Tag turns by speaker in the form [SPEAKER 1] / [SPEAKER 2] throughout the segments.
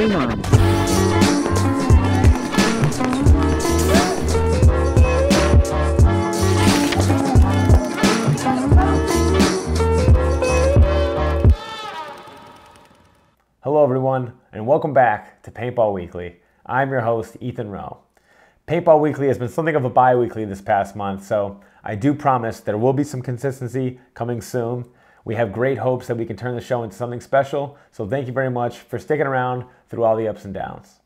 [SPEAKER 1] Game on.
[SPEAKER 2] Hello everyone, and welcome back to Paintball Weekly. I'm your host, Ethan Rowe. Paintball Weekly has been something of a bi-weekly this past month, so I do promise there will be some consistency coming soon. We have great hopes that we can turn the show into something special, so thank you very much for sticking around through all the ups and downs.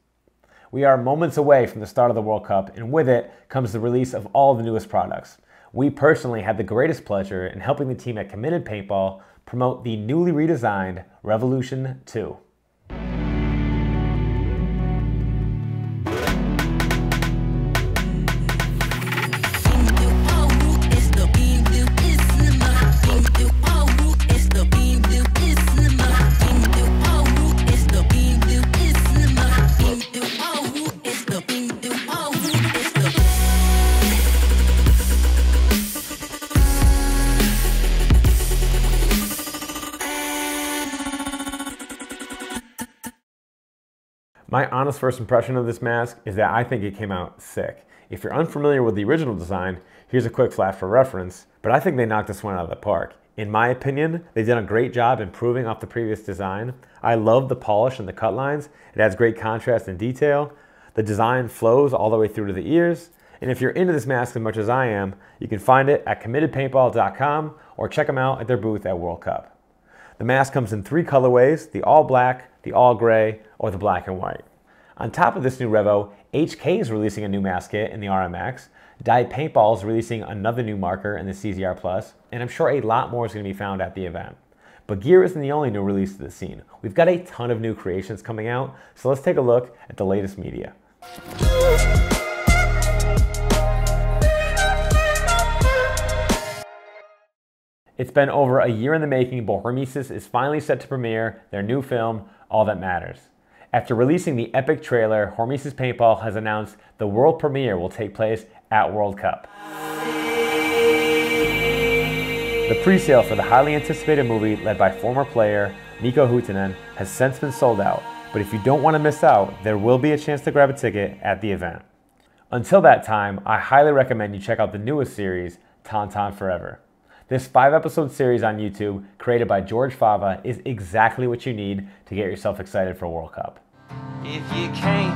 [SPEAKER 2] We are moments away from the start of the World Cup, and with it comes the release of all the newest products. We personally had the greatest pleasure in helping the team at Committed Paintball promote the newly redesigned Revolution 2. My honest first impression of this mask is that I think it came out sick. If you're unfamiliar with the original design, here's a quick flash for reference, but I think they knocked this one out of the park. In my opinion, they did a great job improving off the previous design. I love the polish and the cut lines. It adds great contrast and detail. The design flows all the way through to the ears. And if you're into this mask as much as I am, you can find it at committedpaintball.com or check them out at their booth at World Cup. The mask comes in 3 colorways, the all black, the all gray, or the black and white. On top of this new Revo, HK is releasing a new mask kit in the RMX, Dyed Paintball is releasing another new marker in the CZR+, and I'm sure a lot more is going to be found at the event. But gear isn't the only new release to the scene. We've got a ton of new creations coming out, so let's take a look at the latest media. It's been over a year in the making, but Hormesis is finally set to premiere their new film, All That Matters. After releasing the epic trailer, Hormesis Paintball has announced the world premiere will take place at World Cup. The pre-sale for the highly anticipated movie, led by former player Mikko Huhtinen, has since been sold out, but if you don't want to miss out, there will be a chance to grab a ticket at the event. Until that time, I highly recommend you check out the newest series, Tauntaun Forever. This 5-episode series on YouTube, created by George Fava, is exactly what you need to get yourself excited for World Cup. If you can't.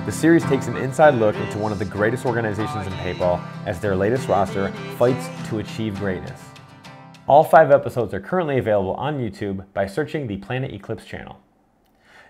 [SPEAKER 2] The series takes an inside look into one of the greatest organizations in paintball as their latest roster fights to achieve greatness. All 5 episodes are currently available on YouTube by searching the Planet Eclipse channel.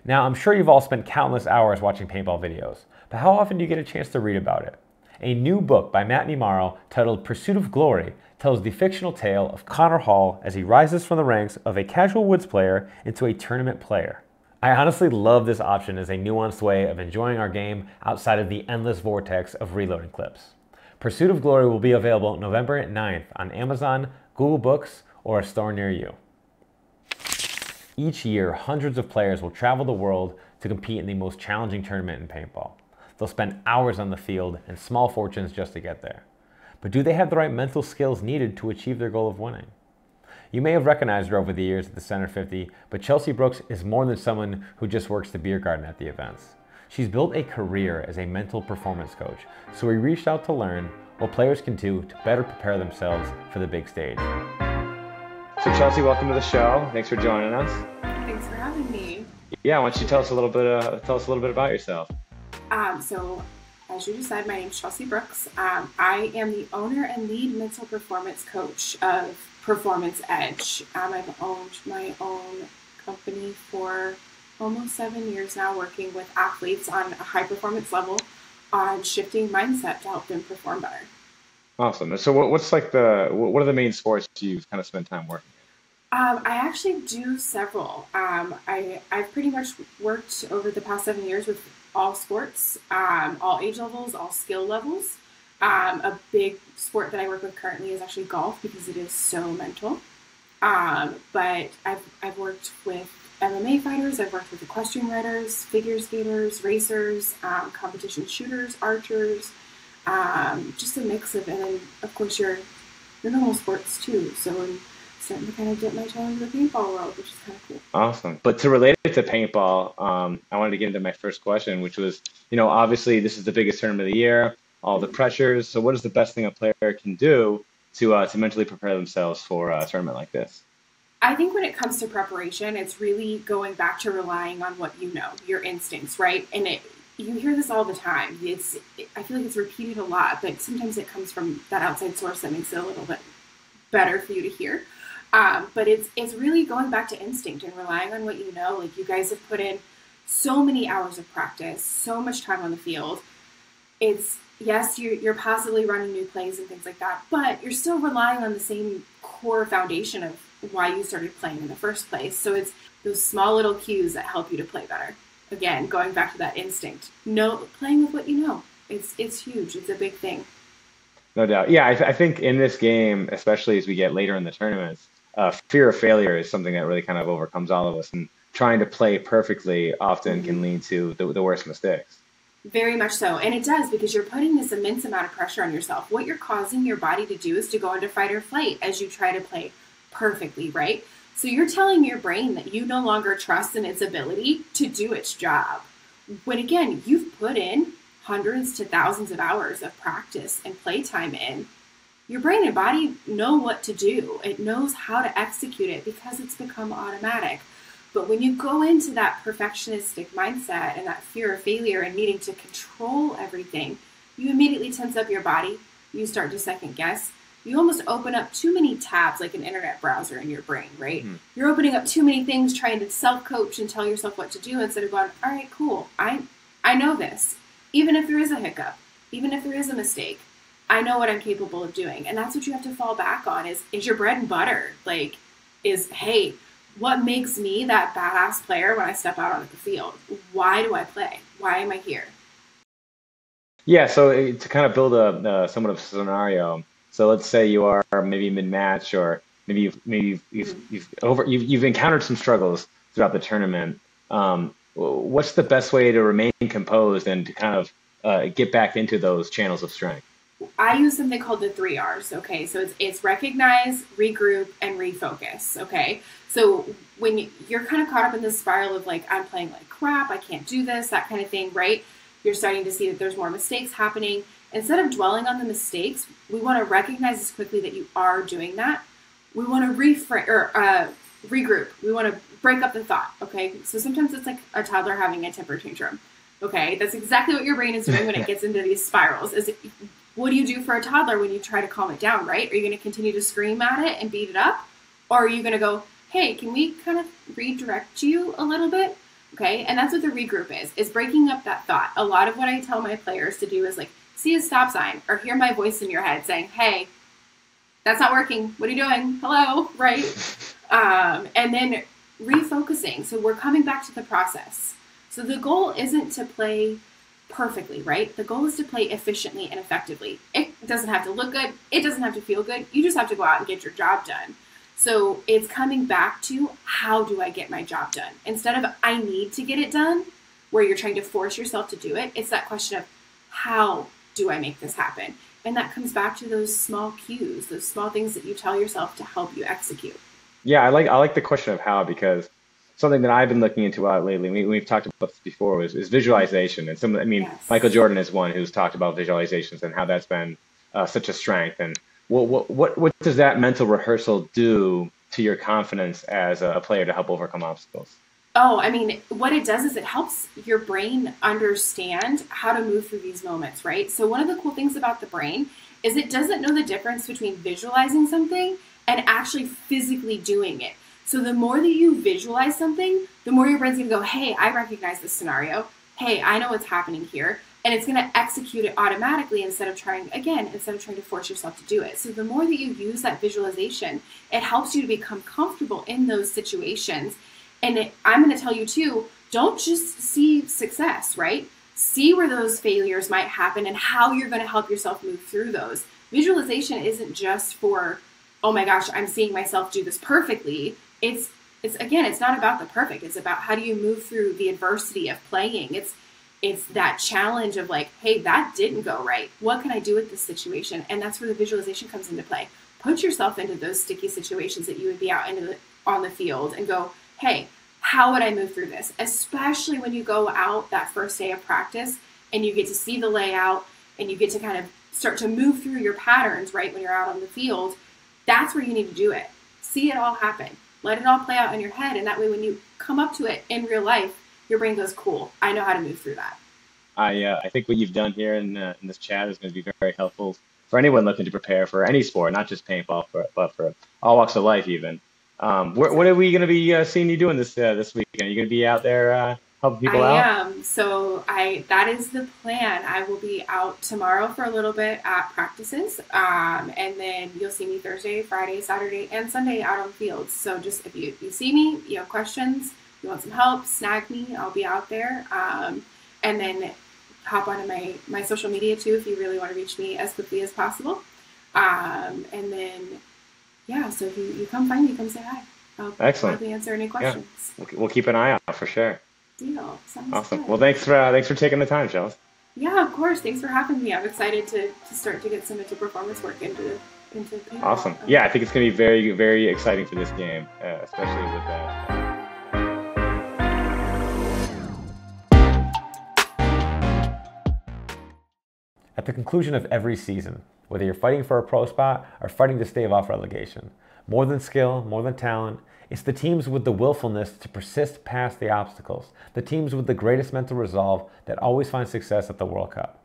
[SPEAKER 2] Now, I'm sure you've all spent countless hours watching paintball videos, but how often do you get a chance to read about it? A new book by Matt Mimaro titled Pursuit of Glory tells the fictional tale of Connor Hall as he rises from the ranks of a casual woods player into a tournament player. I honestly love this option as a nuanced way of enjoying our game outside of the endless vortex of reloading clips. Pursuit of Glory will be available November 9th on Amazon, Google Books, or a store near you. Each year, hundreds of players will travel the world to compete in the most challenging tournament in paintball. They'll spend hours on the field and small fortunes just to get there. But do they have the right mental skills needed to achieve their goal of winning? You may have recognized her over the years at the Center 50, but Chelsea Brooks is more than someone who just works the beer garden at the events. She's built a career as a mental performance coach, so we reached out to learn what players can do to better prepare themselves for the big stage. So Chelsea, welcome to the show. Thanks for joining us.
[SPEAKER 3] Thanks for having me.
[SPEAKER 2] Yeah, why don't you tell us a little bit about yourself?
[SPEAKER 3] So, as you just said, my name is Chelsea Brooks. I am the owner and lead mental performance coach of Performance Edge. I've owned my own company for almost 7 years now, working with athletes on a high performance level on shifting mindset to help them perform better.
[SPEAKER 2] Awesome. So what are the main sports you've kind of spent time working in?
[SPEAKER 3] I actually do several. I've pretty much worked over the past 7 years with all sports, all age levels, all skill levels. A big sport that I work with currently is actually golf because it is so mental. But I've worked with MMA fighters, I've worked with equestrian riders, figure skaters, racers, competition shooters, archers, just a mix of, and then of course your normal sports too. So in starting to kind of dip my toe into the paintball world, which is kind of cool.
[SPEAKER 1] Awesome. But to relate it to paintball, I wanted to get into my first question, which was, obviously this is the biggest tournament of the year, all the pressures. So what is the best thing a player can do to mentally prepare themselves for a tournament like this?
[SPEAKER 3] I think when it comes to preparation, it's really going back to relying on what you know, your instincts, right? And you hear this all the time. I feel like it's repeated a lot, but sometimes it comes from that outside source that makes it a little bit better for you to hear. But it's really going back to instinct and relying on what you know. Like, you guys have put in so many hours of practice, so much time on the field. It's, yes, you're possibly running new plays and things like that, but you're still relying on the same core foundation of why you started playing in the first place. So it's those small little cues that help you to play better. Again, going back to that instinct. No, playing with what you know. It's huge. It's a big thing.
[SPEAKER 1] No doubt. Yeah, I think in this game, especially as we get later in the tournaments, fear of failure is something that really kind of overcomes all of us. And trying to play perfectly often can lead to the worst mistakes.
[SPEAKER 3] Very much so. And it does, because you're putting this immense amount of pressure on yourself. What you're causing your body to do is to go into fight or flight as you try to play perfectly, right? So you're telling your brain that you no longer trust in its ability to do its job. When again, you've put in hundreds to thousands of hours of practice and playtime in, your brain and body know what to do. It knows how to execute it because it's become automatic. But when you go into that perfectionistic mindset and that fear of failure and needing to control everything, you immediately tense up your body. You start to second guess. You almost open up too many tabs, like an internet browser in your brain, right? You're opening up too many things, trying to self-coach and tell yourself what to do instead of going, all right, cool. I know this. Even if there is a hiccup, even if there is a mistake, I know what I'm capable of doing. And that's what you have to fall back on is your bread and butter. Like, hey, what makes me that badass player when I step out onto the field? Why do I play? Why am I here?
[SPEAKER 1] Yeah, so to kind of build a somewhat of a scenario, so let's say you are maybe mid-match, or maybe you've encountered some struggles throughout the tournament. What's the best way to remain composed and to kind of get back into those channels of strength?
[SPEAKER 3] I use something called the 3 R's. Okay, so it's recognize, regroup, and refocus. Okay, so when you're kind of caught up in this spiral of like, I'm playing like crap, I can't do this, that kind of thing, right? You're starting to see that there's more mistakes happening. Instead of dwelling on the mistakes, we want to recognize as quickly that you are doing that. We want to regroup. We want to break up the thought. Okay, so sometimes it's like a toddler having a temper tantrum. Okay, that's exactly what your brain is doing when it gets into these spirals. What do you do for a toddler when you try to calm it down, right? Are you going to continue to scream at it and beat it up? Or are you going to go, hey, can we kind of redirect you a little bit? Okay, and that's what the regroup is breaking up that thought. A lot of what I tell my players to do is like, see a stop sign or hear my voice in your head saying, hey, that's not working. What are you doing? Hello, right? And then refocusing. So we're coming back to the process. So the goal isn't to play perfectly, right? The goal is to play efficiently and effectively. It doesn't have to look good. It doesn't have to feel good. You just have to go out and get your job done. So it's coming back to, how do I get my job done? Instead of I need to get it done, where you're trying to force yourself to do it, it's that question of, how do I make this happen? And that comes back to those small cues, those small things that you tell yourself to help you execute.
[SPEAKER 1] Yeah, I like the question of how, because something that I've been looking into a lot lately, we've talked about this before, is visualization. And
[SPEAKER 3] Yes.
[SPEAKER 1] Michael Jordan is one who's talked about visualizations and how that's been such a strength. And what does that mental rehearsal do to your confidence as a player to help overcome obstacles?
[SPEAKER 3] Oh, I mean, what it does is it helps your brain understand how to move through these moments, right? So one of the cool things about the brain is it doesn't know the difference between visualizing something and actually physically doing it. So the more that you visualize something, the more your brain's going to go, hey, I recognize this scenario. Hey, I know what's happening here. And it's going to execute it automatically instead of trying to force yourself to do it. So the more that you use that visualization, it helps you to become comfortable in those situations. And I'm going to tell you too, don't just see success, right? See where those failures might happen and how you're going to help yourself move through those. Visualization isn't just for, oh my gosh, I'm seeing myself do this perfectly. It's not about the perfect. It's about, how do you move through the adversity of playing? It's that challenge of like, hey, that didn't go right. What can I do with this situation? And that's where the visualization comes into play. put yourself into those sticky situations that you would be out on the field and go, hey, how would I move through this? Especially when you go out that first day of practice and you get to see the layout and you get to kind of start to move through your patterns, right, when you're out on the field. That's where you need to do it. See it all happen. Let it all play out in your head. And that way, when you come up to it in real life, your brain goes, cool, I know how to move through that.
[SPEAKER 1] I think what you've done here in this chat is going to be very helpful for anyone looking to prepare for any sport, not just paintball, but for all walks of life even. What are we going to be seeing you doing this weekend? Are you going to be out there helping people out?
[SPEAKER 3] I am. So that is the plan. I will be out tomorrow for a little bit at practices. And then you'll see me Thursday, Friday, Saturday, and Sunday out on fields. So just if you see me, you have questions, you want some help, snag me. I'll be out there. And then hop onto my social media too if you really want to reach me as quickly as possible. And then, yeah, so if you come find me, come say hi. I'll
[SPEAKER 1] Excellent.
[SPEAKER 3] gladly answer any questions.
[SPEAKER 1] Yeah. We'll keep an eye out for sure.
[SPEAKER 3] Deal. Sounds
[SPEAKER 1] Awesome.
[SPEAKER 3] good.
[SPEAKER 1] Well, thanks for taking the time, Chels.
[SPEAKER 3] Yeah, of course. Thanks for having me. I'm excited to start to get some into performance work into paintball.
[SPEAKER 1] Awesome. Yeah, I think it's going to be very, very exciting for this game, especially with that.
[SPEAKER 2] At the conclusion of every season, whether you're fighting for a pro spot or fighting to stave off relegation, more than skill, more than talent, it's the teams with the willfulness to persist past the obstacles, the teams with the greatest mental resolve that always find success at the World Cup.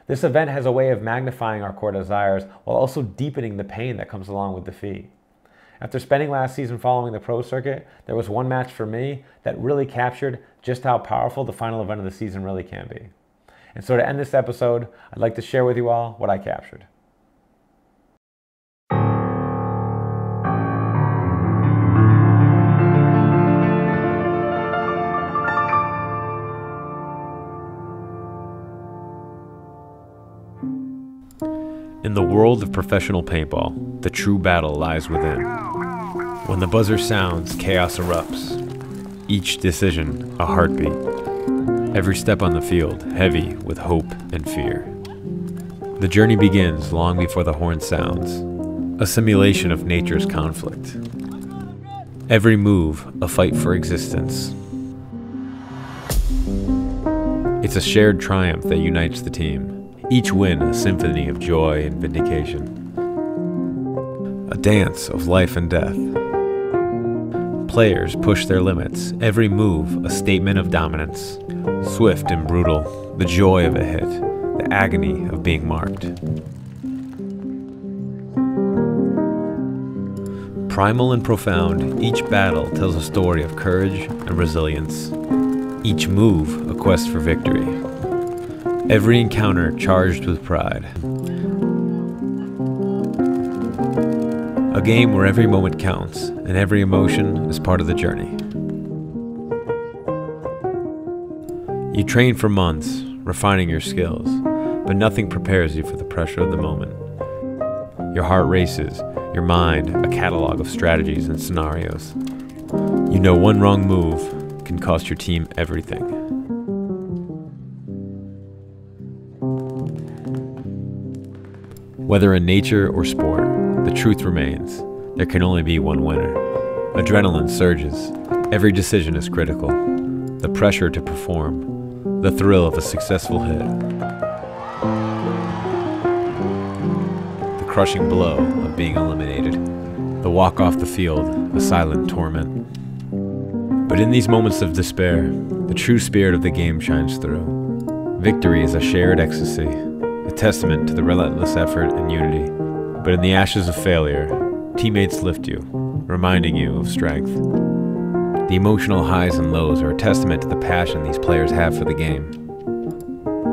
[SPEAKER 2] This event has a way of magnifying our core desires while also deepening the pain that comes along with defeat. After spending last season following the pro circuit, there was one match for me that really captured just how powerful the final event of the season really can be. And so to end this episode, I'd like to share with you all what I captured. In the world of professional paintball, the true battle lies within. When the buzzer sounds, chaos erupts. Each decision, a heartbeat. Every step on the field, heavy with hope and fear. The journey begins long before the horn sounds, a simulation of nature's conflict. Every move, a fight for existence. It's a shared triumph that unites the team. Each win a symphony of joy and vindication. A dance of life and death. Players push their limits, every move a statement of dominance. Swift and brutal, the joy of a hit, the agony of being marked. Primal and profound, each battle tells a story of courage and resilience. Each move a quest for victory. Every encounter charged with pride. A game where every moment counts and every emotion is part of the journey. You train for months, refining your skills, but nothing prepares you for the pressure of the moment. Your heart races, your mind a catalog of strategies and scenarios. You know one wrong move can cost your team everything. Whether in nature or sport, the truth remains. There can only be one winner. Adrenaline surges. Every decision is critical. The pressure to perform. The thrill of a successful hit. The crushing blow of being eliminated. The walk off the field, a silent torment. But in these moments of despair, the true spirit of the game shines through. Victory is a shared ecstasy, a testament to the relentless effort and unity. But in the ashes of failure, teammates lift you, reminding you of strength. The emotional highs and lows are a testament to the passion these players have for the game.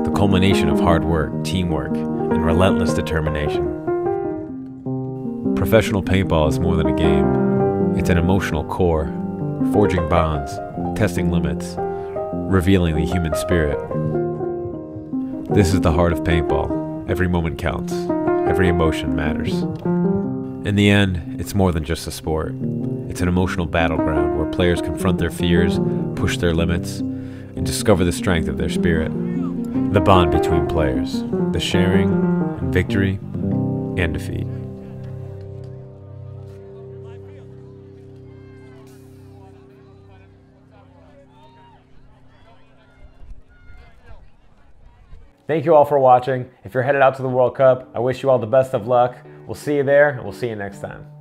[SPEAKER 2] The culmination of hard work, teamwork, and relentless determination. Professional paintball is more than a game. It's an emotional core, forging bonds, testing limits, revealing the human spirit. This is the heart of paintball. Every moment counts. Every emotion matters. In the end, it's more than just a sport. It's an emotional battleground where players confront their fears, push their limits, and discover the strength of their spirit. The bond between players, the sharing, and victory, and defeat. Thank you all for watching. If you're headed out to the World Cup, I wish you all the best of luck. We'll see you there, and we'll see you next time.